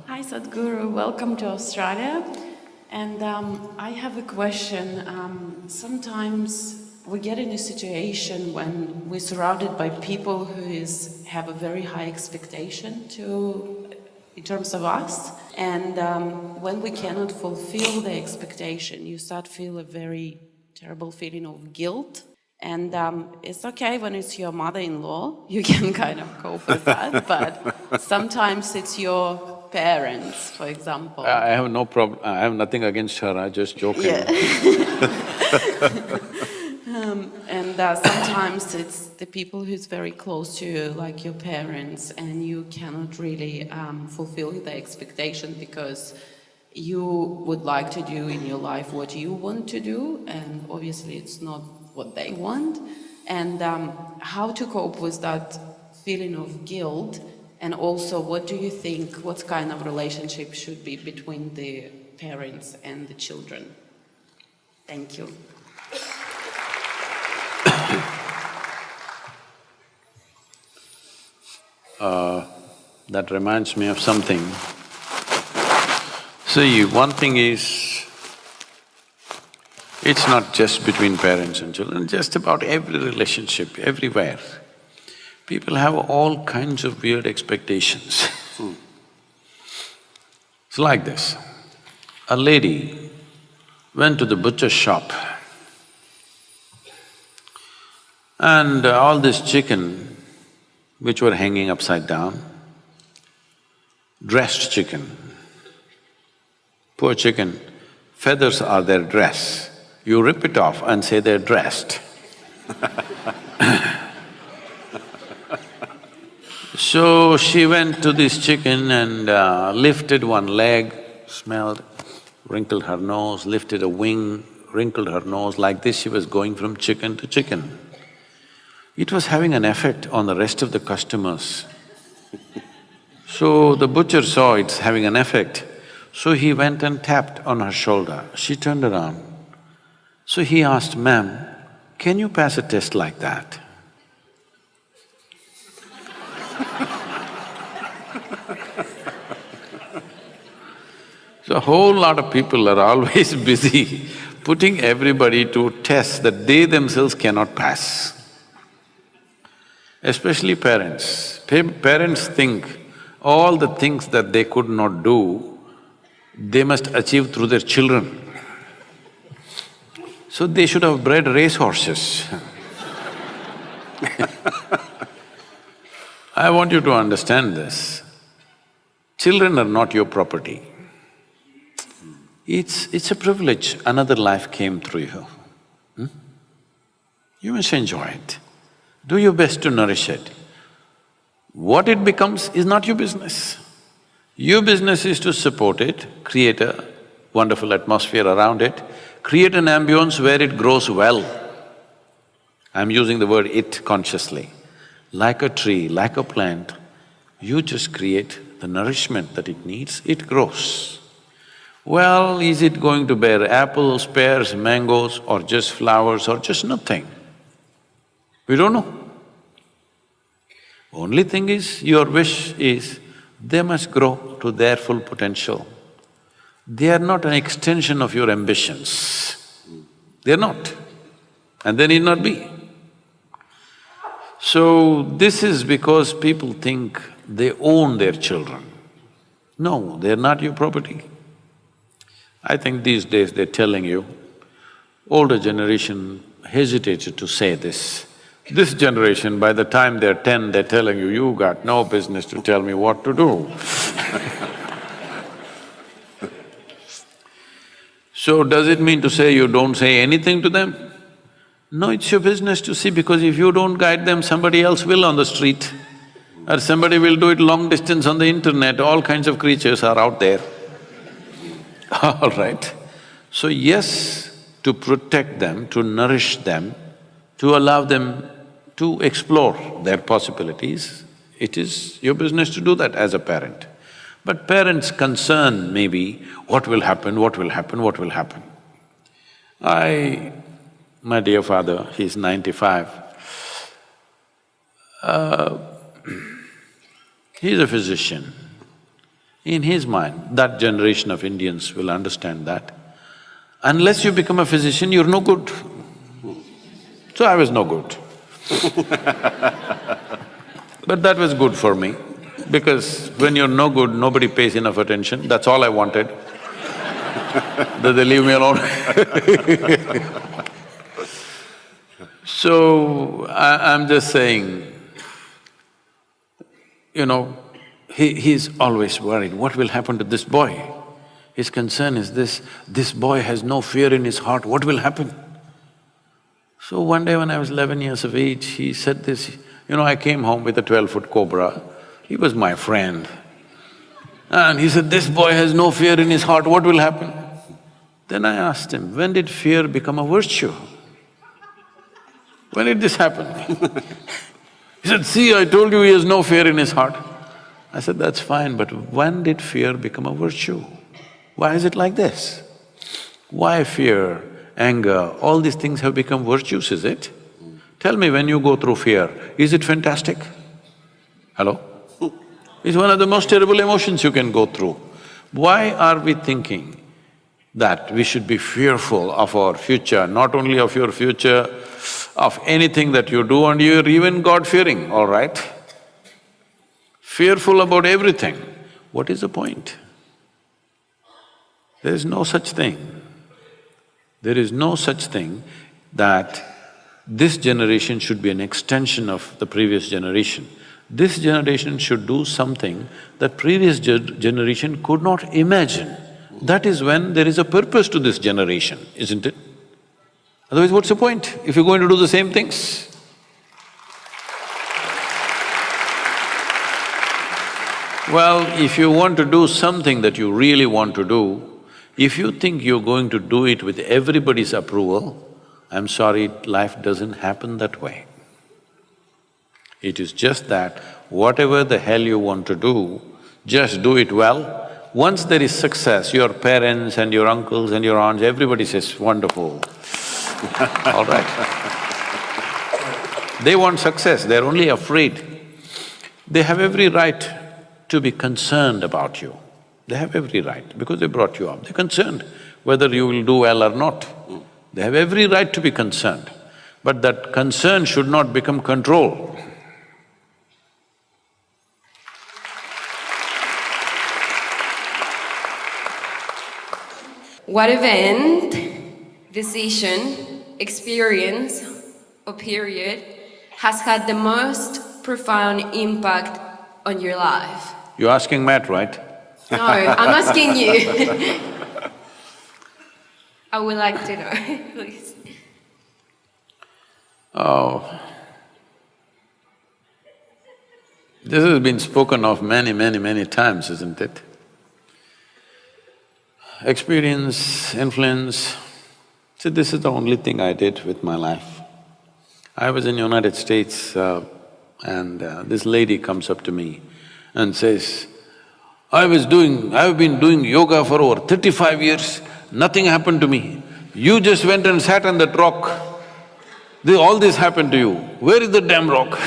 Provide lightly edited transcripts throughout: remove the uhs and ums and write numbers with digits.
Hi Sadhguru, welcome to Australia. And I have a question. Sometimes we get in a situation when we're surrounded by people who have a very high expectation in terms of us. And when we cannot fulfill the expectation, you start to feel a very terrible feeling of guilt. And it's okay when it's your mother-in-law, you can kind of cope with that, but sometimes it's your parents, for example. I have no problem, I have nothing against her, I just joking. Yeah. And sometimes it's the people who's very close to you, like your parents, and you cannot really fulfill the expectation because you would like to do in your life what you want to do, and obviously it's not what they want. And how to cope with that feeling of guilt, and also what do you think, what kind of relationship should be between the parents and the children? Thank you. That reminds me of something. See, one thing is, it's not just between parents and children, just about every relationship, everywhere. People have all kinds of weird expectations. It's like this. A lady went to the butcher's shop and all this chicken which were hanging upside down, dressed chicken. Poor chicken, feathers are their dress. You rip it off and say they're dressed. So she went to this chicken and lifted one leg, smelled, wrinkled her nose, lifted a wing, wrinkled her nose, like this she was going from chicken to chicken. It was having an effect on the rest of the customers. So the butcher saw it's having an effect, so he went and tapped on her shoulder. She turned around. So he asked, "Ma'am, can you pass a test like that?" So a whole lot of people are always busy putting everybody to tests that they themselves cannot pass. Especially parents. Parents think all the things that they could not do, they must achieve through their children. So they should have bred racehorses. I want you to understand this. Children are not your property. It's a privilege, another life came through you. You must enjoy it. Do your best to nourish it. What it becomes is not your business. Your business is to support it, create a wonderful atmosphere around it, create an ambience where it grows well. I'm using the word "it" consciously. Like a tree, like a plant, you just create the nourishment that it needs, it grows. Well, is it going to bear apples, pears, mangoes, or just flowers, or just nothing? We don't know. Only thing is, your wish is, they must grow to their full potential. They are not an extension of your ambitions. They're not, and they need not be. So, this is because people think they own their children. No, they're not your property. I think these days they're telling you, older generation hesitated to say this. This generation, by the time they're 10, they're telling you, "You got no business to tell me what to do." So does it mean to say you don't say anything to them? No, it's your business to see, because if you don't guide them, somebody else will on the street, or somebody will do it long distance on the internet, all kinds of creatures are out there. All right. So yes, to protect them, to nourish them, to allow them to explore their possibilities, it is your business to do that as a parent. But parents' concern may be, what will happen, what will happen, what will happen? My dear father, he's 95, he's a physician. In his mind, that generation of Indians will understand that. Unless you become a physician, you're no good. So I was no good. But that was good for me, because when you're no good, nobody pays enough attention, that's all I wanted. That they leave me alone. So, I'm just saying, you know, he's always worried, what will happen to this boy? His concern is this boy has no fear in his heart, what will happen? So one day when I was 11 years of age, he said this, you know, I came home with a 12-foot cobra, he was my friend. And he said, this boy has no fear in his heart, what will happen? Then I asked him, when did fear become a virtue? When did this happen? He said, see, I told you he has no fear in his heart. I said, that's fine, but when did fear become a virtue? Why is it like this? Why fear, anger, all these things have become virtues, is it? Tell me, when you go through fear, is it fantastic? Hello? It's one of the most terrible emotions you can go through. Why are we thinking that we should be fearful of our future, not only of your future, of anything that you do, and you're even God-fearing, all right? Fearful about everything. What is the point? There is no such thing. There is no such thing that this generation should be an extension of the previous generation. This generation should do something that previous generation could not imagine. That is when there is a purpose to this generation, isn't it? Otherwise, what's the point if you're going to do the same things? Well, if you want to do something that you really want to do, if you think you're going to do it with everybody's approval, I'm sorry, life doesn't happen that way. It is just that whatever the hell you want to do, just do it well. Once there is success, your parents and your uncles and your aunts, everybody says, wonderful. All right. They want success, they're only afraid. They have every right to be concerned about you. They have every right, because they brought you up, they're concerned whether you will do well or not. They have every right to be concerned, but that concern should not become control. What event, decision, experience, or period has had the most profound impact on your life? You're asking Matt, right? No, I'm asking you. I would like to know, please. Oh, this has been spoken of many times, isn't it? Experience, influence, see, this is the only thing I did with my life. I was in United States and this lady comes up to me and says, I've been doing yoga for over 35 years, nothing happened to me. You just went and sat on that rock. All this happened to you. Where is the damn rock?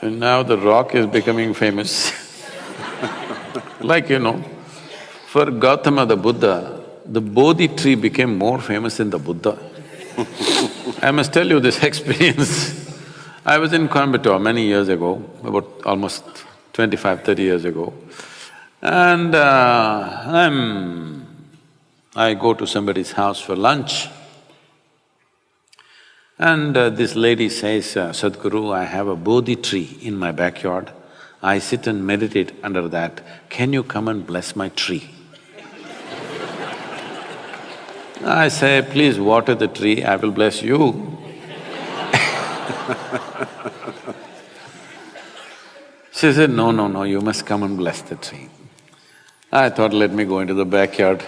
And now the rock is becoming famous. Like, you know, for Gautama the Buddha, the Bodhi tree became more famous than the Buddha. I must tell you this experience. I was in Coimbatore many years ago, about almost 25–30 years ago, and I go to somebody's house for lunch. And this lady says, Sadhguru, I have a Bodhi tree in my backyard. I sit and meditate under that. Can you come and bless my tree? I say, please water the tree, I will bless you. She said, no, you must come and bless the tree. I thought, let me go into the backyard.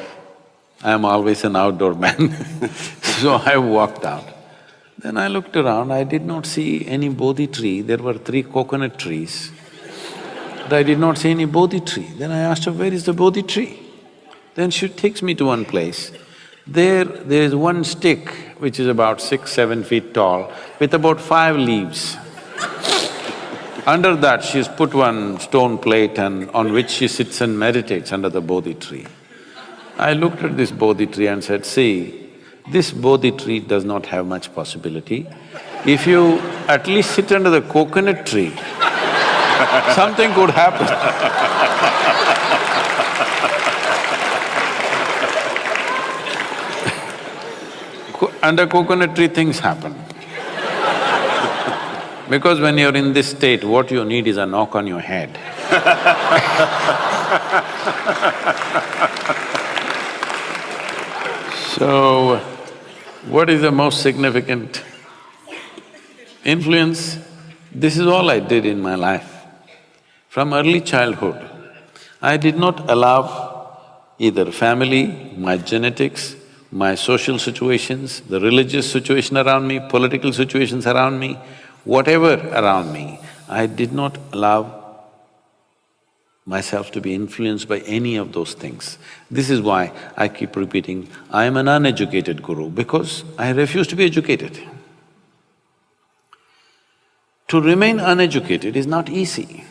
I'm always an outdoor man. So I walked out. Then I looked around, I did not see any Bodhi tree, there were 3 coconut trees. But I did not see any Bodhi tree. Then I asked her, where is the Bodhi tree? Then she takes me to one place. There is one stick which is about 6–7 feet tall with about 5 leaves. Under that, she's put one stone plate and on which she sits and meditates under the Bodhi tree. I looked at this Bodhi tree and said, see, this Bodhi tree does not have much possibility. If you at least sit under the coconut tree, something could happen. Under coconut tree, things happen. Because when you're in this state, what you need is a knock on your head. So, what is the most significant influence? This is all I did in my life. From early childhood, I did not allow either family, my genetics, my social situations, the religious situation around me, political situations around me, whatever around me, I did not allow myself to be influenced by any of those things. This is why I keep repeating, I am an uneducated guru, because I refuse to be educated. To remain uneducated is not easy.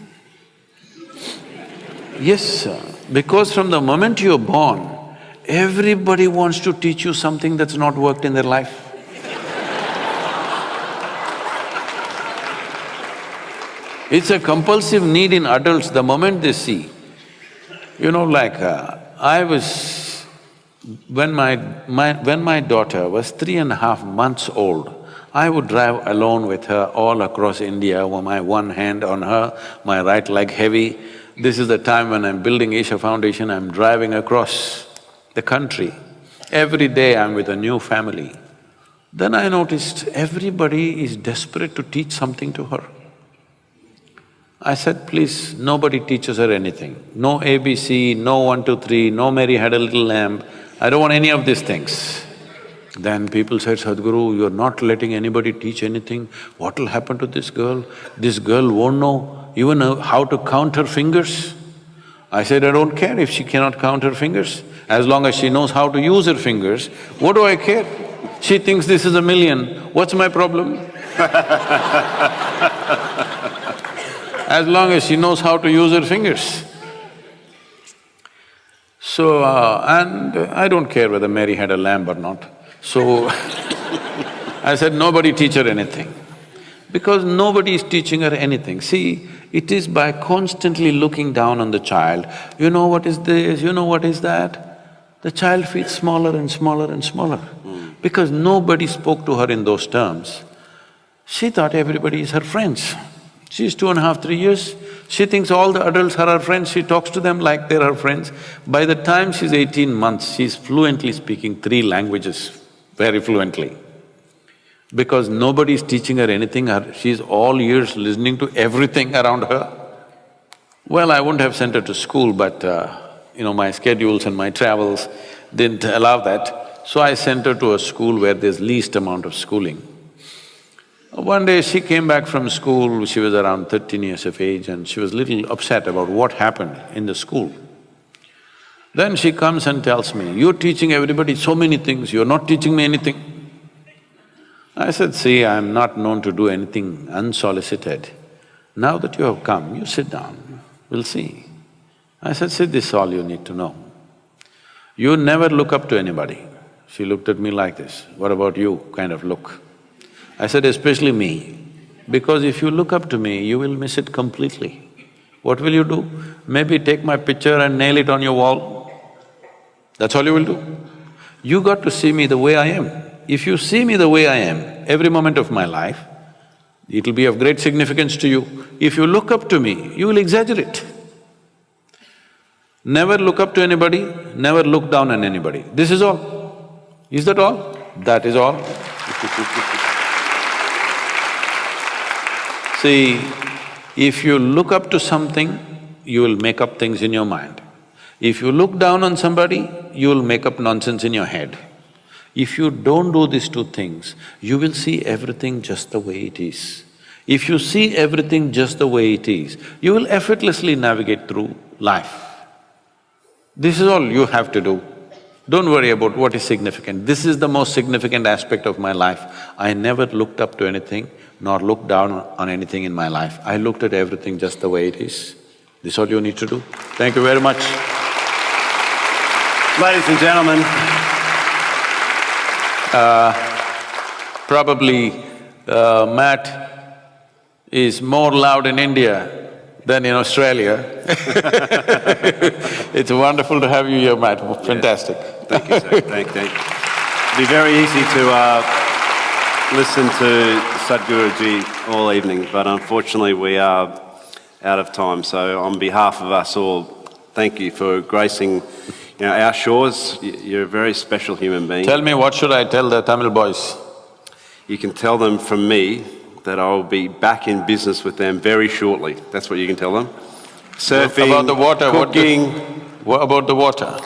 Yes, sir, because from the moment you're born, everybody wants to teach you something that's not worked in their life. It's a compulsive need in adults the moment they see. You know, like, when my daughter was 3.5 months old, I would drive alone with her all across India, with my one hand on her, my right leg heavy. This is the time when I'm building Isha Foundation, I'm driving across the country. Every day I'm with a new family. Then I noticed everybody is desperate to teach something to her. I said, please, nobody teaches her anything. No ABC, no 1, 2, 3, no Mary had a little lamb. I don't want any of these things. Then people said, Sadhguru, you're not letting anybody teach anything. What will happen to this girl? This girl won't know even how to count her fingers. I said, I don't care if she cannot count her fingers. As long as she knows how to use her fingers, what do I care? She thinks this is 1,000,000, what's my problem? As long as she knows how to use her fingers. So, and I don't care whether Mary had a lamb or not. So, I said, nobody teach her anything. Because nobody is teaching her anything. See, it is by constantly looking down on the child, you know what is this, you know what is that, the child feels smaller and smaller and smaller. Because nobody spoke to her in those terms. She thought everybody is her friends. She's 2.5, 3 years, she thinks all the adults are her friends, she talks to them like they're her friends. By the time she's 18 months, she's fluently speaking 3 languages, very fluently. Because nobody's teaching her anything, she's all ears listening to everything around her. Well, I wouldn't have sent her to school, but my schedules and my travels didn't allow that. So I sent her to a school where there's least amount of schooling. One day she came back from school, she was around 13 years of age and she was little upset about what happened in the school. Then she comes and tells me, you're teaching everybody so many things, you're not teaching me anything. I said, see, I'm not known to do anything unsolicited. Now that you have come, you sit down, we'll see. I said, see, this is all you need to know. You never look up to anybody. She looked at me like this, what about you, kind of look. I said, especially me, because if you look up to me, you will miss it completely. What will you do? Maybe take my picture and nail it on your wall. That's all you will do. You got to see me the way I am. If you see me the way I am, every moment of my life, it'll be of great significance to you. If you look up to me, you will exaggerate. Never look up to anybody, never look down on anybody. This is all. Is that all? That is all. See, if you look up to something, you will make up things in your mind. If you look down on somebody, you will make up nonsense in your head. If you don't do these 2 things, you will see everything just the way it is. If you see everything just the way it is, you will effortlessly navigate through life. This is all you have to do. Don't worry about what is significant. This is the most significant aspect of my life. I never looked up to anything. nor look down on anything in my life. I looked at everything just the way it is. This is all you need to do. Thank you very much. Ladies and gentlemen, Probably Matt is more loud in India than in Australia. It's wonderful to have you here, Matt. Fantastic. thank you, sir. Thank you. It'd be very easy to listen to Sadhguruji all evening, but unfortunately we are out of time. So on behalf of us all, thank you for gracing our shores. You're a very special human being. Tell me, what should I tell the Tamil boys? You can tell them from me that I will be back in business with them very shortly. That's what you can tell them. Surfing, about the water, cooking. What about the water?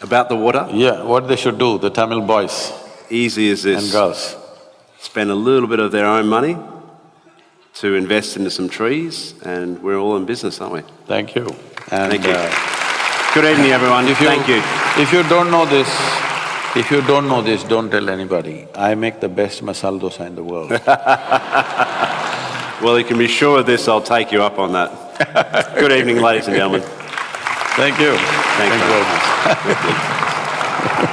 About the water? Yeah, what they should do, the Tamil boys Easy as this. and girls. Spend a little bit of their own money to invest into some trees, and we're all in business, aren't we? Thank you. And Thank you. Good evening, everyone. Thank you. If you don't know this, don't tell anybody. I make the best masala dosa in the world. Well, you can be sure of this, I'll take you up on that. Good evening, ladies and gentlemen. Thank you. Thank you very much.